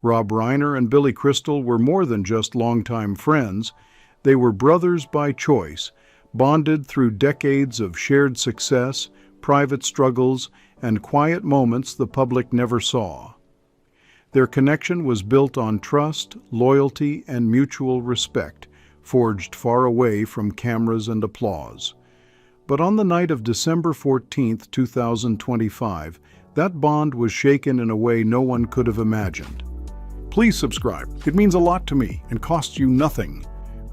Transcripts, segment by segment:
Rob Reiner and Billy Crystal were more than just longtime friends. They were brothers by choice, bonded through decades of shared success, private struggles, and quiet moments the public never saw. Their connection was built on trust, loyalty, and mutual respect, forged far away from cameras and applause. But on the night of December 14, 2025, that bond was shaken in a way no one could have imagined. Please subscribe. It means a lot to me and costs you nothing.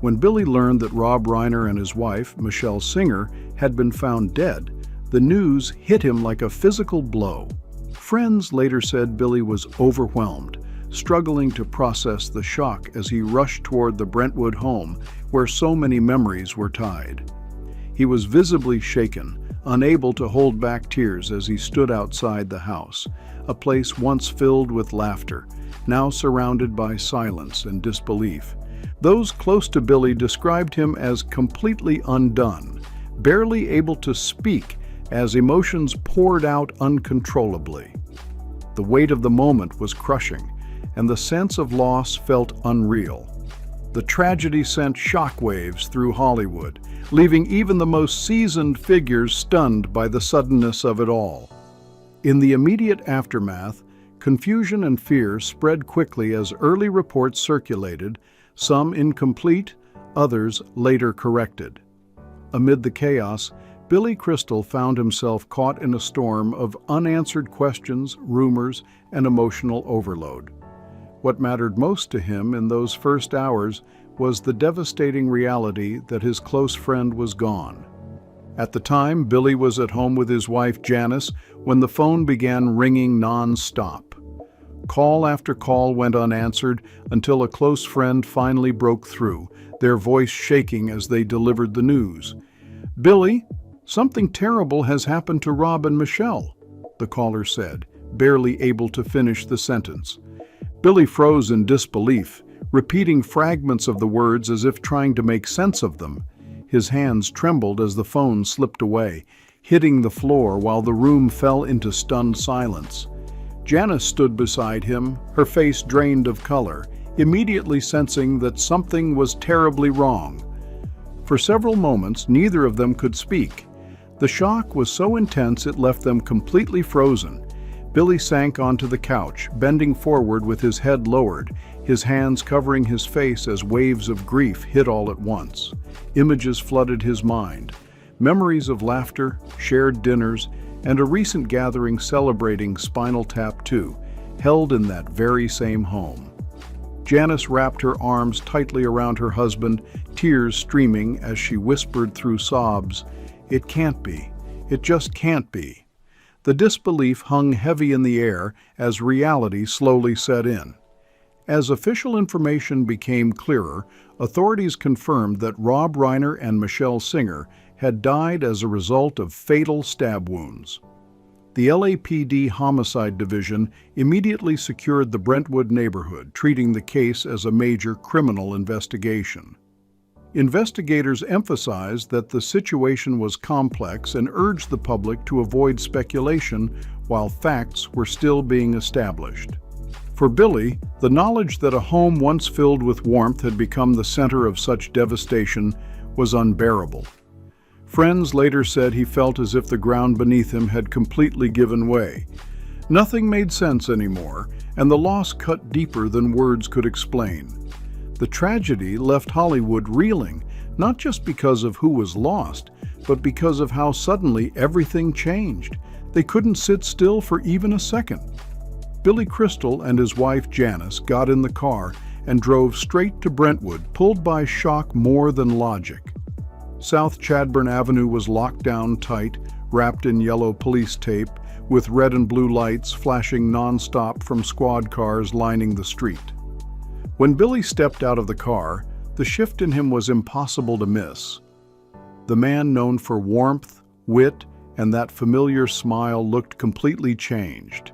When Billy learned that Rob Reiner and his wife, Michelle Singer, had been found dead, the news hit him like a physical blow. Friends later said Billy was overwhelmed, struggling to process the shock as he rushed toward the Brentwood home where so many memories were tied. He was visibly shaken, unable to hold back tears as he stood outside the house, a place once filled with laughter, now surrounded by silence and disbelief. Those close to Billy described him as completely undone, barely able to speak as emotions poured out uncontrollably. The weight of the moment was crushing, and the sense of loss felt unreal. The tragedy sent shockwaves through Hollywood, leaving even the most seasoned figures stunned by the suddenness of it all. In the immediate aftermath, confusion and fear spread quickly as early reports circulated, some incomplete, others later corrected. Amid the chaos, Billy Crystal found himself caught in a storm of unanswered questions, rumors, and emotional overload. What mattered most to him in those first hours was the devastating reality that his close friend was gone. At the time, Billy was at home with his wife Janice when the phone began ringing non-stop. Call after call went unanswered until a close friend finally broke through, their voice shaking as they delivered the news. "Billy, something terrible has happened to Rob and Michelle," the caller said, barely able to finish the sentence. Billy froze in disbelief, repeating fragments of the words as if trying to make sense of them. His hands trembled as the phone slipped away, hitting the floor while the room fell into stunned silence. Janice stood beside him, her face drained of color, immediately sensing that something was terribly wrong. For several moments, neither of them could speak. The shock was so intense it left them completely frozen. Billy sank onto the couch, bending forward with his head lowered, his hands covering his face as waves of grief hit all at once. Images flooded his mind. Memories of laughter, shared dinners, and a recent gathering celebrating Spinal Tap 2, held in that very same home. Janice wrapped her arms tightly around her husband, tears streaming as she whispered through sobs, "It can't be. It just can't be." The disbelief hung heavy in the air as reality slowly set in. As official information became clearer, authorities confirmed that Rob Reiner and Michelle Singer had died as a result of fatal stab wounds. The LAPD Homicide Division immediately secured the Brentwood neighborhood, treating the case as a major criminal investigation. Investigators emphasized that the situation was complex and urged the public to avoid speculation while facts were still being established. For Billy, the knowledge that a home once filled with warmth had become the center of such devastation was unbearable. Friends later said he felt as if the ground beneath him had completely given way. Nothing made sense anymore, and the loss cut deeper than words could explain. The tragedy left Hollywood reeling, not just because of who was lost, but because of how suddenly everything changed. They couldn't sit still for even a second. Billy Crystal and his wife Janice got in the car and drove straight to Brentwood, pulled by shock more than logic. South Chadbourn Avenue was locked down tight, wrapped in yellow police tape, with red and blue lights flashing non-stop from squad cars lining the street. When Billy stepped out of the car, the shift in him was impossible to miss. The man known for warmth, wit, and that familiar smile looked completely changed.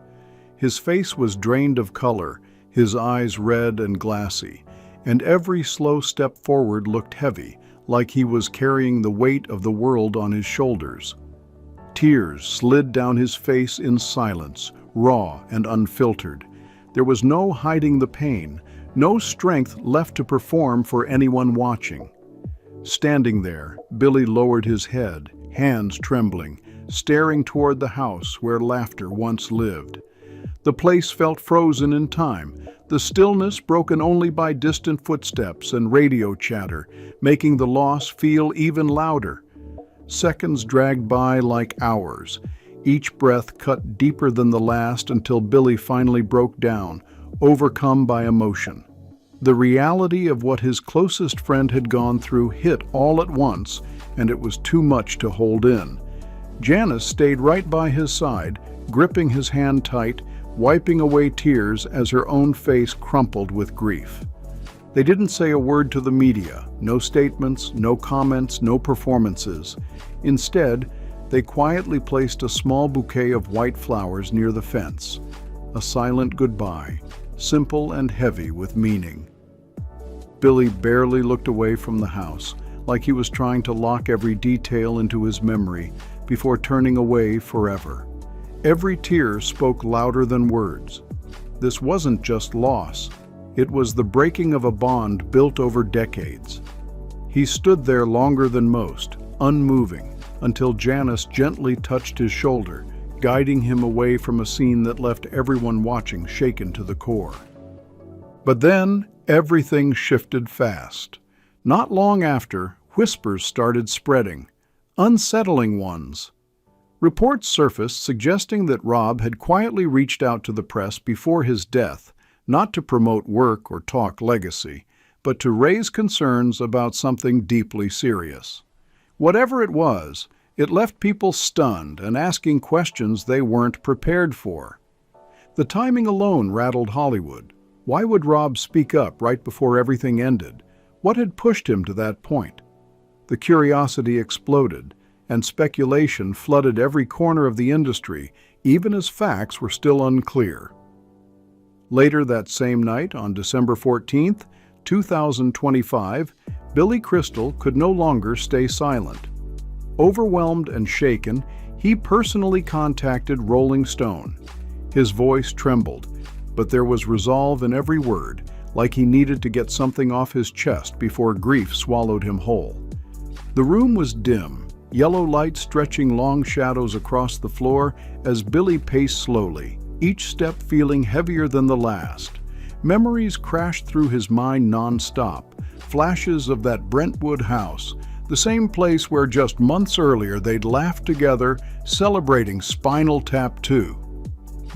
His face was drained of color, his eyes red and glassy, and every slow step forward looked heavy, like he was carrying the weight of the world on his shoulders. Tears slid down his face in silence, raw and unfiltered. There was no hiding the pain, no strength left to perform for anyone watching. Standing there, Billy lowered his head, hands trembling, staring toward the house where laughter once lived. The place felt frozen in time, the stillness broken only by distant footsteps and radio chatter, making the loss feel even louder. Seconds dragged by like hours, each breath cut deeper than the last until Billy finally broke down, overcome by emotion. The reality of what his closest friend had gone through hit all at once, and it was too much to hold in. Janice stayed right by his side, gripping his hand tight, wiping away tears as her own face crumpled with grief. They didn't say a word to the media, no statements, no comments, no performances. Instead, they quietly placed a small bouquet of white flowers near the fence. A silent goodbye, simple and heavy with meaning. Billy barely looked away from the house, like he was trying to lock every detail into his memory before turning away forever. Every tear spoke louder than words. This wasn't just loss. It was the breaking of a bond built over decades. He stood there longer than most, unmoving, until Janice gently touched his shoulder, guiding him away from a scene that left everyone watching shaken to the core. But then, everything shifted fast. Not long after, whispers started spreading, unsettling ones. Reports surfaced suggesting that Rob had quietly reached out to the press before his death, not to promote work or talk legacy, but to raise concerns about something deeply serious. Whatever it was, it left people stunned and asking questions they weren't prepared for. The timing alone rattled Hollywood. Why would Rob speak up right before everything ended? What had pushed him to that point? The curiosity exploded, and speculation flooded every corner of the industry, even as facts were still unclear. Later that same night, on December 14th, 2025, Billy Crystal could no longer stay silent. Overwhelmed and shaken, he personally contacted Rolling Stone. His voice trembled, but there was resolve in every word, like he needed to get something off his chest before grief swallowed him whole. The room was dim, yellow light stretching long shadows across the floor as Billy paced slowly, each step feeling heavier than the last. Memories crashed through his mind non-stop, flashes of that Brentwood house, the same place where just months earlier they'd laughed together, celebrating Spinal Tap 2.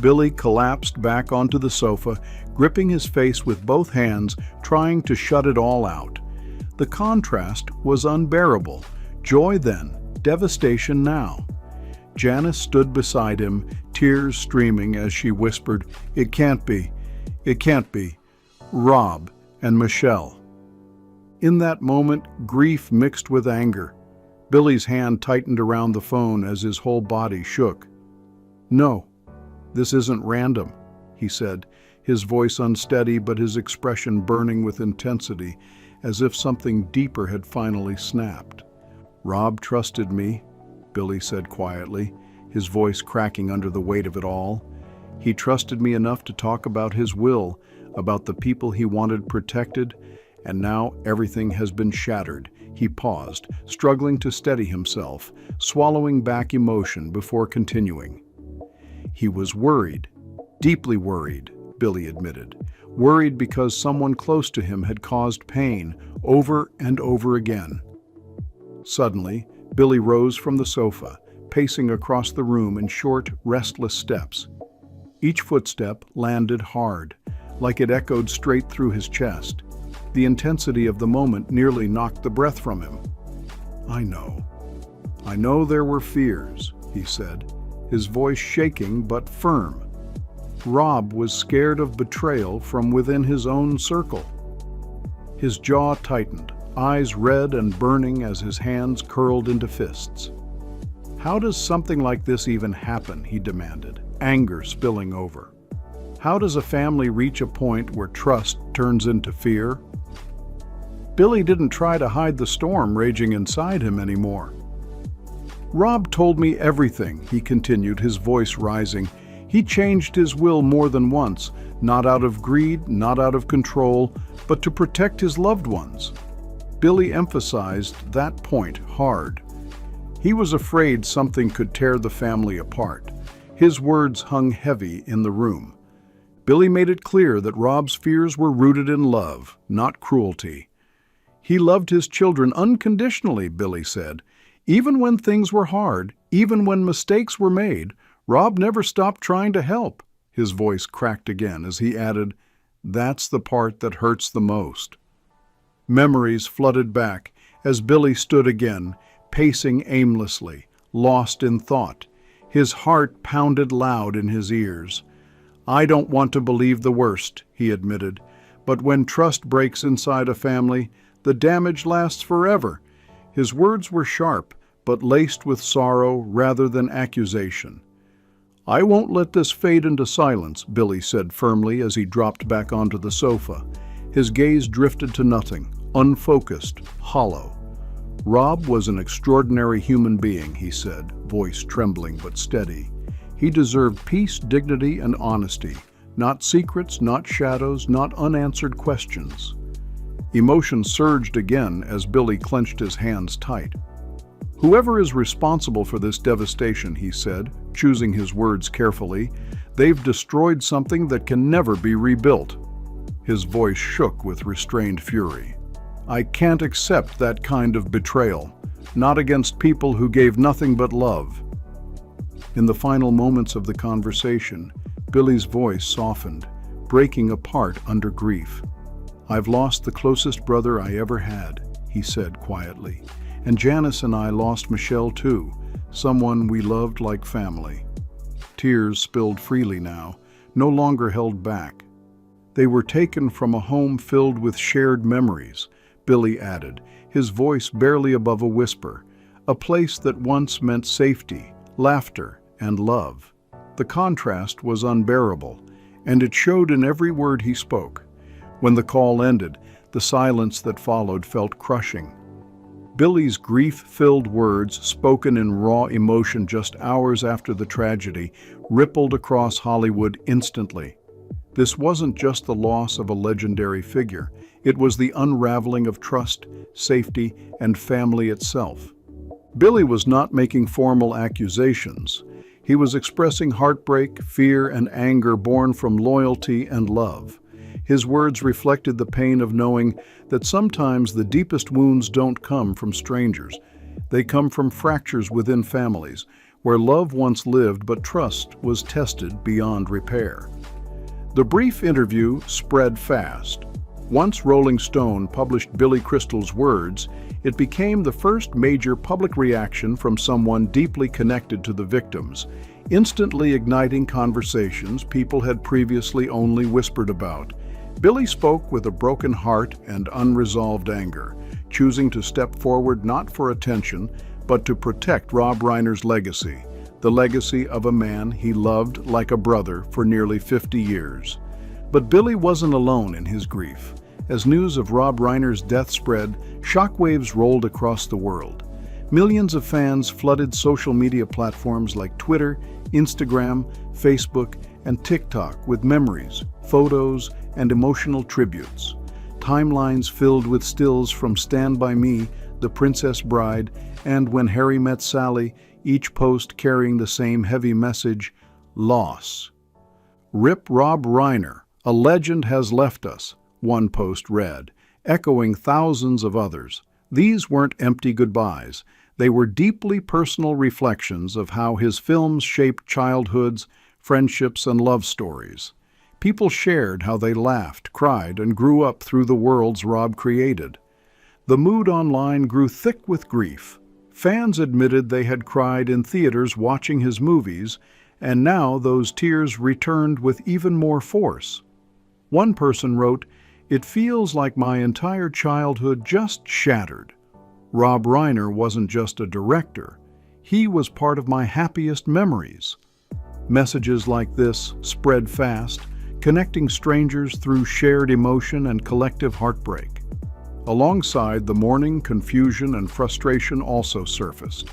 Billy collapsed back onto the sofa, gripping his face with both hands, trying to shut it all out. The contrast was unbearable. Joy then, devastation now. Janice stood beside him, tears streaming as she whispered, "It can't be. It can't be. Rob and Michelle." In that moment, grief mixed with anger. Billy's hand tightened around the phone as his whole body shook. "No, this isn't random," he said, his voice unsteady but his expression burning with intensity, as if something deeper had finally snapped. "Rob trusted me," Billy said quietly, his voice cracking under the weight of it all. "He trusted me enough to talk about his will, about the people he wanted protected, and now everything has been shattered." He paused, struggling to steady himself, swallowing back emotion before continuing. "He was worried, deeply worried," Billy admitted. "Worried because someone close to him had caused pain over and over again." Suddenly, Billy rose from the sofa, pacing across the room in short, restless steps. Each footstep landed hard, like it echoed straight through his chest. The intensity of the moment nearly knocked the breath from him. I know there were fears," he said, his voice shaking but firm. Rob was scared of betrayal from within his own circle. His jaw tightened, eyes red and burning as his hands curled into fists. "How does something like this even happen?" he demanded, anger spilling over. "How does a family reach a point where trust turns into fear?" Billy didn't try to hide the storm raging inside him anymore. "Rob told me everything," he continued, his voice rising. He changed his will more than once, not out of greed, not out of control, but to protect his loved ones. Billy emphasized that point hard. He was afraid something could tear the family apart. His words hung heavy in the room. Billy made it clear that Rob's fears were rooted in love, not cruelty. He loved his children unconditionally, Billy said. Even when things were hard, even when mistakes were made, Rob never stopped trying to help. His voice cracked again as he added, "That's the part that hurts the most." Memories flooded back as Billy stood again, pacing aimlessly, lost in thought. His heart pounded loud in his ears. "I don't want to believe the worst," he admitted, "but when trust breaks inside a family, the damage lasts forever." His words were sharp, but laced with sorrow rather than accusation. "I won't let this fade into silence," Billy said firmly as he dropped back onto the sofa. His gaze drifted to nothing, unfocused, hollow. "Rob was an extraordinary human being," he said, voice trembling but steady. "He deserved peace, dignity, and honesty, not secrets, not shadows, not unanswered questions." Emotion surged again as Billy clenched his hands tight. "Whoever is responsible for this devastation," he said, choosing his words carefully, "they've destroyed something that can never be rebuilt." His voice shook with restrained fury. "I can't accept that kind of betrayal, not against people who gave nothing but love." In the final moments of the conversation, Billy's voice softened, breaking apart under grief. "I've lost the closest brother I ever had," he said quietly. "And Janice and I lost Michelle too, someone we loved like family." Tears spilled freely now, no longer held back. "They were taken from a home filled with shared memories," Billy added, his voice barely above a whisper, "a place that once meant safety, laughter, and love." The contrast was unbearable, and it showed in every word he spoke. When the call ended, the silence that followed felt crushing. Billy's grief-filled words, spoken in raw emotion just hours after the tragedy, rippled across Hollywood instantly. This wasn't just the loss of a legendary figure. It was the unraveling of trust, safety, and family itself. Billy was not making formal accusations. He was expressing heartbreak, fear, and anger born from loyalty and love. His words reflected the pain of knowing that sometimes the deepest wounds don't come from strangers. They come from fractures within families, where love once lived but trust was tested beyond repair. The brief interview spread fast. Once Rolling Stone published Billy Crystal's words, it became the first major public reaction from someone deeply connected to the victims, instantly igniting conversations people had previously only whispered about. Billy spoke with a broken heart and unresolved anger, choosing to step forward not for attention, but to protect Rob Reiner's legacy, the legacy of a man he loved like a brother for nearly 50 years. But Billy wasn't alone in his grief. As news of Rob Reiner's death spread, shockwaves rolled across the world. Millions of fans flooded social media platforms like Twitter, Instagram, Facebook, and TikTok with memories, photos, and emotional tributes. Timelines filled with stills from Stand By Me, The Princess Bride, and When Harry Met Sally, each post carrying the same heavy message, loss. "Rip Rob Reiner, a legend has left us," one post read, echoing thousands of others. These weren't empty goodbyes. They were deeply personal reflections of how his films shaped childhoods, friendships, and love stories. People shared how they laughed, cried, and grew up through the worlds Rob created. The mood online grew thick with grief. Fans admitted they had cried in theaters watching his movies, and now those tears returned with even more force. One person wrote, "It feels like my entire childhood just shattered." Rob Reiner wasn't just a director. He was part of my happiest memories. Messages like this spread fast, connecting strangers through shared emotion and collective heartbreak. Alongside the mourning, confusion, and frustration also surfaced.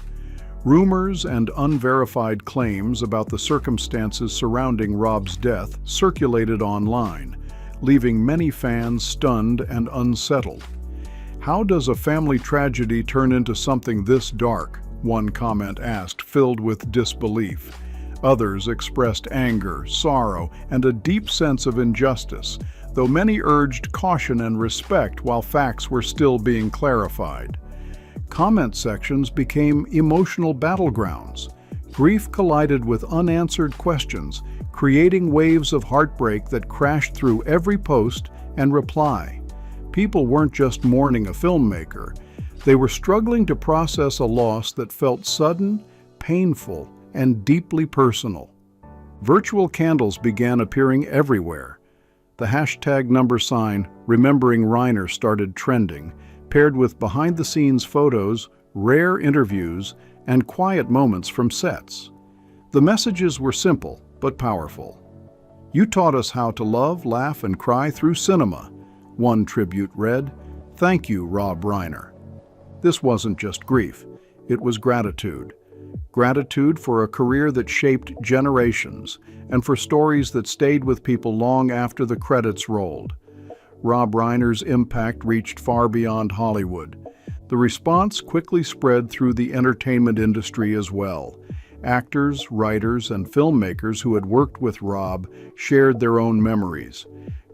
Rumors and unverified claims about the circumstances surrounding Rob's death circulated online, leaving many fans stunned and unsettled. "How does a family tragedy turn into something this dark?" one comment asked, filled with disbelief. Others expressed anger, sorrow, and a deep sense of injustice, though many urged caution and respect while facts were still being clarified. Comment sections became emotional battlegrounds. Grief collided with unanswered questions, creating waves of heartbreak that crashed through every post and reply. People weren't just mourning a filmmaker. They were struggling to process a loss that felt sudden, painful, and deeply personal. Virtual candles began appearing everywhere. The #sign Remembering Reiner started trending, paired with behind-the-scenes photos, rare interviews, and quiet moments from sets. The messages were simple but powerful. "You taught us how to love, laugh, and cry through cinema," one tribute read. "Thank you, Rob Reiner." This wasn't just grief, it was gratitude. Gratitude for a career that shaped generations, and for stories that stayed with people long after the credits rolled. Rob Reiner's impact reached far beyond Hollywood. The response quickly spread through the entertainment industry as well. Actors, writers, and filmmakers who had worked with Rob shared their own memories.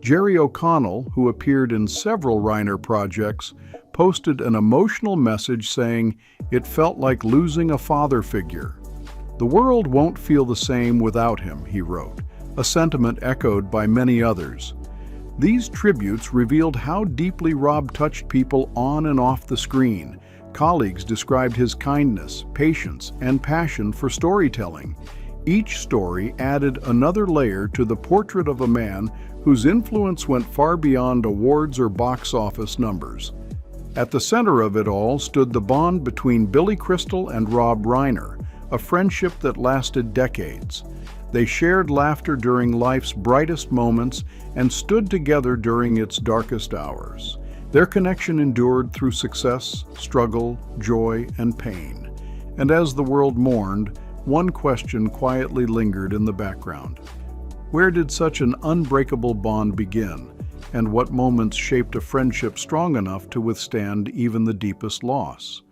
Jerry O'Connell, who appeared in several Reiner projects, posted an emotional message saying, "It felt like losing a father figure." "The world won't feel the same without him," he wrote, a sentiment echoed by many others. These tributes revealed how deeply Rob touched people on and off the screen. Colleagues described his kindness, patience, and passion for storytelling. Each story added another layer to the portrait of a man whose influence went far beyond awards or box office numbers. At the center of it all stood the bond between Billy Crystal and Rob Reiner, a friendship that lasted decades. They shared laughter during life's brightest moments and stood together during its darkest hours. Their connection endured through success, struggle, joy, and pain. And as the world mourned, one question quietly lingered in the background. Where did such an unbreakable bond begin? And what moments shaped a friendship strong enough to withstand even the deepest loss?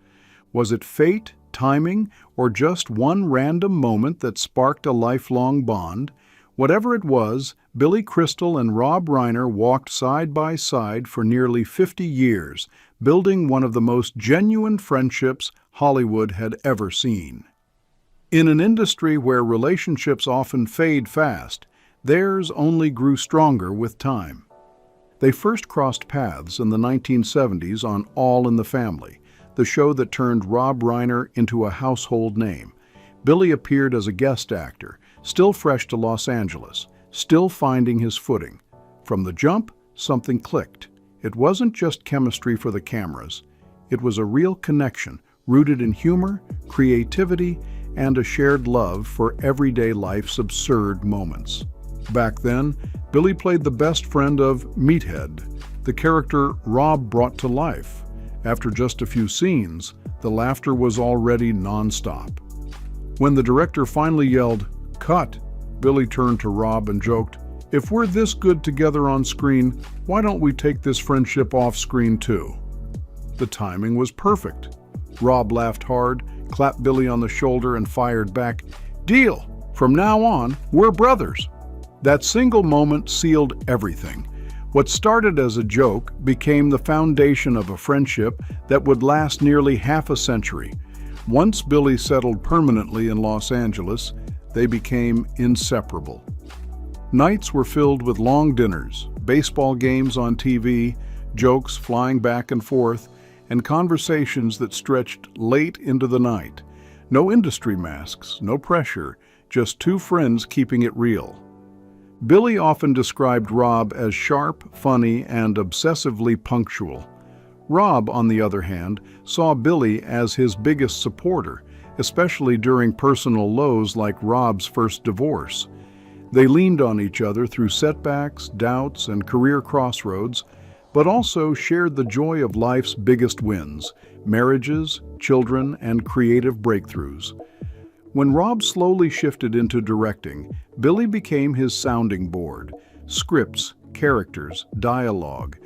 Was it fate, timing, or just one random moment that sparked a lifelong bond? Whatever it was, Billy Crystal and Rob Reiner walked side by side for nearly 50 years, building one of the most genuine friendships Hollywood had ever seen. In an industry where relationships often fade fast, theirs only grew stronger with time. They first crossed paths in the 1970s on All in the Family, the show that turned Rob Reiner into a household name. Billy appeared as a guest actor, still fresh to Los Angeles, still finding his footing. From the jump, something clicked. It wasn't just chemistry for the cameras. It was a real connection, rooted in humor, creativity, and a shared love for everyday life's absurd moments. Back then, Billy played the best friend of Meathead, the character Rob brought to life. After just a few scenes, the laughter was already nonstop. When the director finally yelled, "Cut," Billy turned to Rob and joked, "If we're this good together on screen, why don't we take this friendship off screen too?" The timing was perfect. Rob laughed hard, clapped Billy on the shoulder, and fired back, "Deal! From now on, we're brothers." That single moment sealed everything. What started as a joke became the foundation of a friendship that would last nearly half a century. Once Billy settled permanently in Los Angeles, they became inseparable. Nights were filled with long dinners, baseball games on TV, jokes flying back and forth, and conversations that stretched late into the night. No industry masks, no pressure, just two friends keeping it real. Billy often described Rob as sharp, funny, and obsessively punctual. Rob, on the other hand, saw Billy as his biggest supporter, especially during personal lows like Rob's first divorce. They leaned on each other through setbacks, doubts, and career crossroads, but also shared the joy of life's biggest wins: marriages, children, and creative breakthroughs. When Rob slowly shifted into directing, Billy became his sounding board. Scripts, characters, dialogue,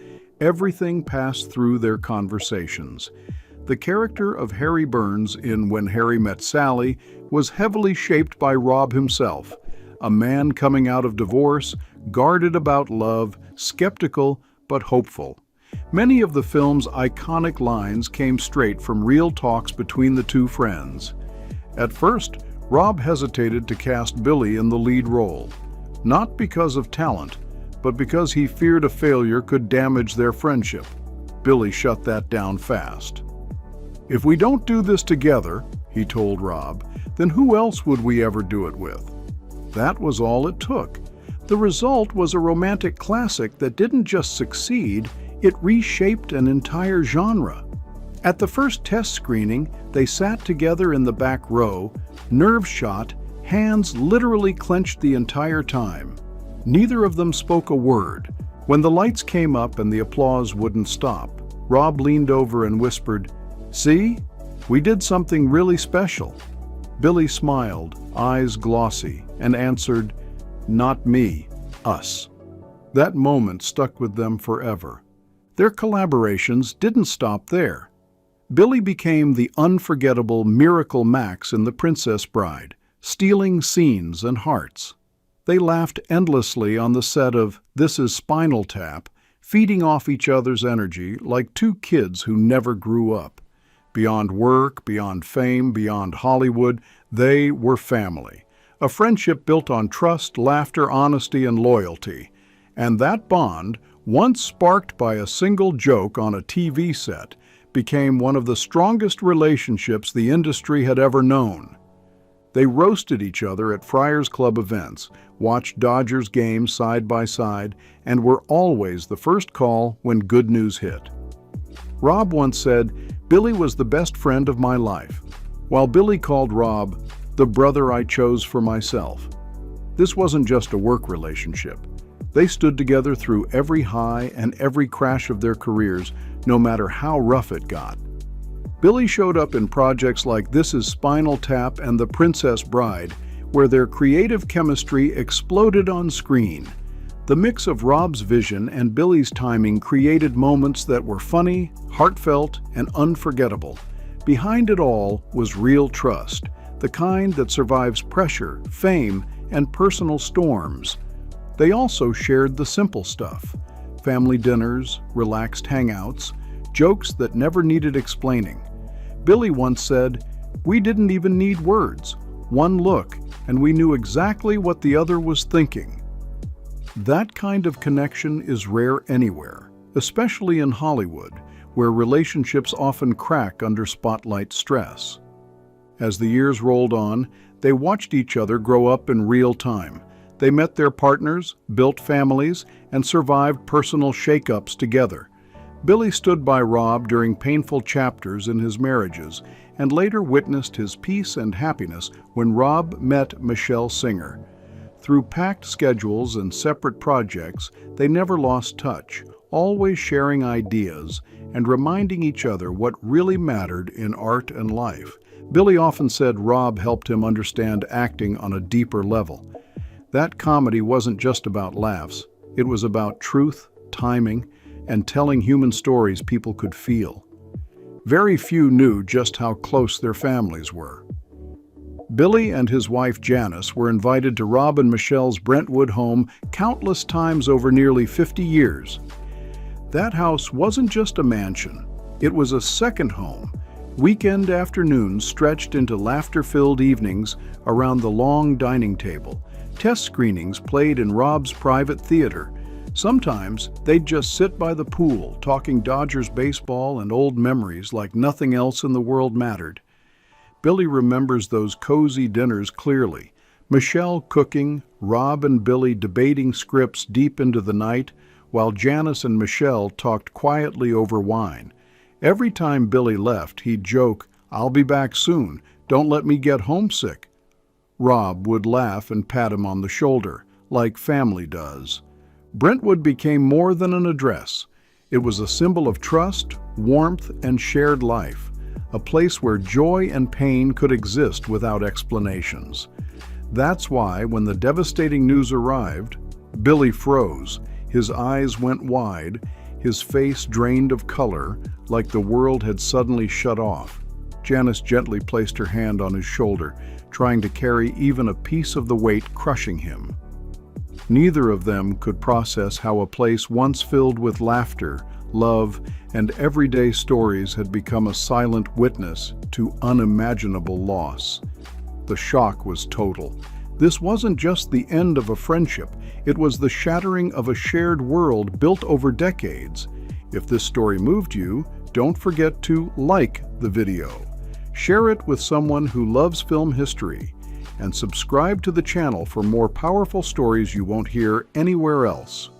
everything passed through their conversations. The character of Harry Burns in When Harry Met Sally was heavily shaped by Rob himself, a man coming out of divorce, guarded about love, skeptical but hopeful. Many of the film's iconic lines came straight from real talks between the two friends. At first, Rob hesitated to cast Billy in the lead role, not because of talent, but because he feared a failure could damage their friendship. Billy shut that down fast. "If we don't do this together," he told Rob, "then who else would we ever do it with?" That was all it took. The result was a romantic classic that didn't just succeed, it reshaped an entire genre. At the first test screening, they sat together in the back row, nerves shot, hands literally clenched the entire time. Neither of them spoke a word. When the lights came up and the applause wouldn't stop, Rob leaned over and whispered, "See? We did something really special." Billy smiled, eyes glossy, and answered, "Not me, us." That moment stuck with them forever. Their collaborations didn't stop there. Billy became the unforgettable Miracle Max in The Princess Bride, stealing scenes and hearts. They laughed endlessly on the set of This Is Spinal Tap, feeding off each other's energy like two kids who never grew up. Beyond work, beyond fame, beyond Hollywood, they were family. A friendship built on trust, laughter, honesty, and loyalty. And that bond, once sparked by a single joke on a TV set, became one of the strongest relationships the industry had ever known. They roasted each other at Friars Club events, watched Dodgers games side by side, and were always the first call when good news hit. Rob once said, "Billy was the best friend of my life," while Billy called Rob the brother I chose for myself. This wasn't just a work relationship. They stood together through every high and every crash of their careers, no matter how rough it got. Billy showed up in projects like This Is Spinal Tap and The Princess Bride, where their creative chemistry exploded on screen. The mix of Rob's vision and Billy's timing created moments that were funny, heartfelt, and unforgettable. Behind it all was real trust, the kind that survives pressure, fame, and personal storms. They also shared the simple stuff: family dinners, relaxed hangouts, jokes that never needed explaining. Billy once said, "We didn't even need words. One look, and we knew exactly what the other was thinking." That kind of connection is rare anywhere, especially in Hollywood, where relationships often crack under spotlight stress. As the years rolled on, they watched each other grow up in real time. They met their partners, built families, and survived personal shakeups together. Billy stood by Rob during painful chapters in his marriages, and later witnessed his peace and happiness when Rob met Michelle Singer. Through packed schedules and separate projects, they never lost touch, always sharing ideas and reminding each other what really mattered in art and life. Billy often said Rob helped him understand acting on a deeper level. That comedy wasn't just about laughs. It was about truth, timing, and telling human stories people could feel. Very few knew just how close their families were. Billy and his wife Janice were invited to Rob and Michelle's Brentwood home countless times over nearly 50 years. That house wasn't just a mansion. It was a second home. Weekend afternoons stretched into laughter-filled evenings around the long dining table. Test screenings played in Rob's private theater. Sometimes they'd just sit by the pool, talking Dodgers baseball and old memories like nothing else in the world mattered. Billy remembers those cozy dinners clearly. Michelle cooking, Rob and Billy debating scripts deep into the night, while Janice and Michelle talked quietly over wine. Every time Billy left, he'd joke, "I'll be back soon. Don't let me get homesick." Rob would laugh and pat him on the shoulder, like family does. Brentwood became more than an address. It was a symbol of trust, warmth, and shared life, a place where joy and pain could exist without explanations. That's why, when the devastating news arrived, Billy froze, his eyes went wide, his face drained of color, like the world had suddenly shut off. Janice gently placed her hand on his shoulder, trying to carry even a piece of the weight crushing him. Neither of them could process how a place once filled with laughter, love, and everyday stories had become a silent witness to unimaginable loss. The shock was total. This wasn't just the end of a friendship, it was the shattering of a shared world built over decades. If this story moved you, don't forget to like the video, share it with someone who loves film history, and subscribe to the channel for more powerful stories you won't hear anywhere else.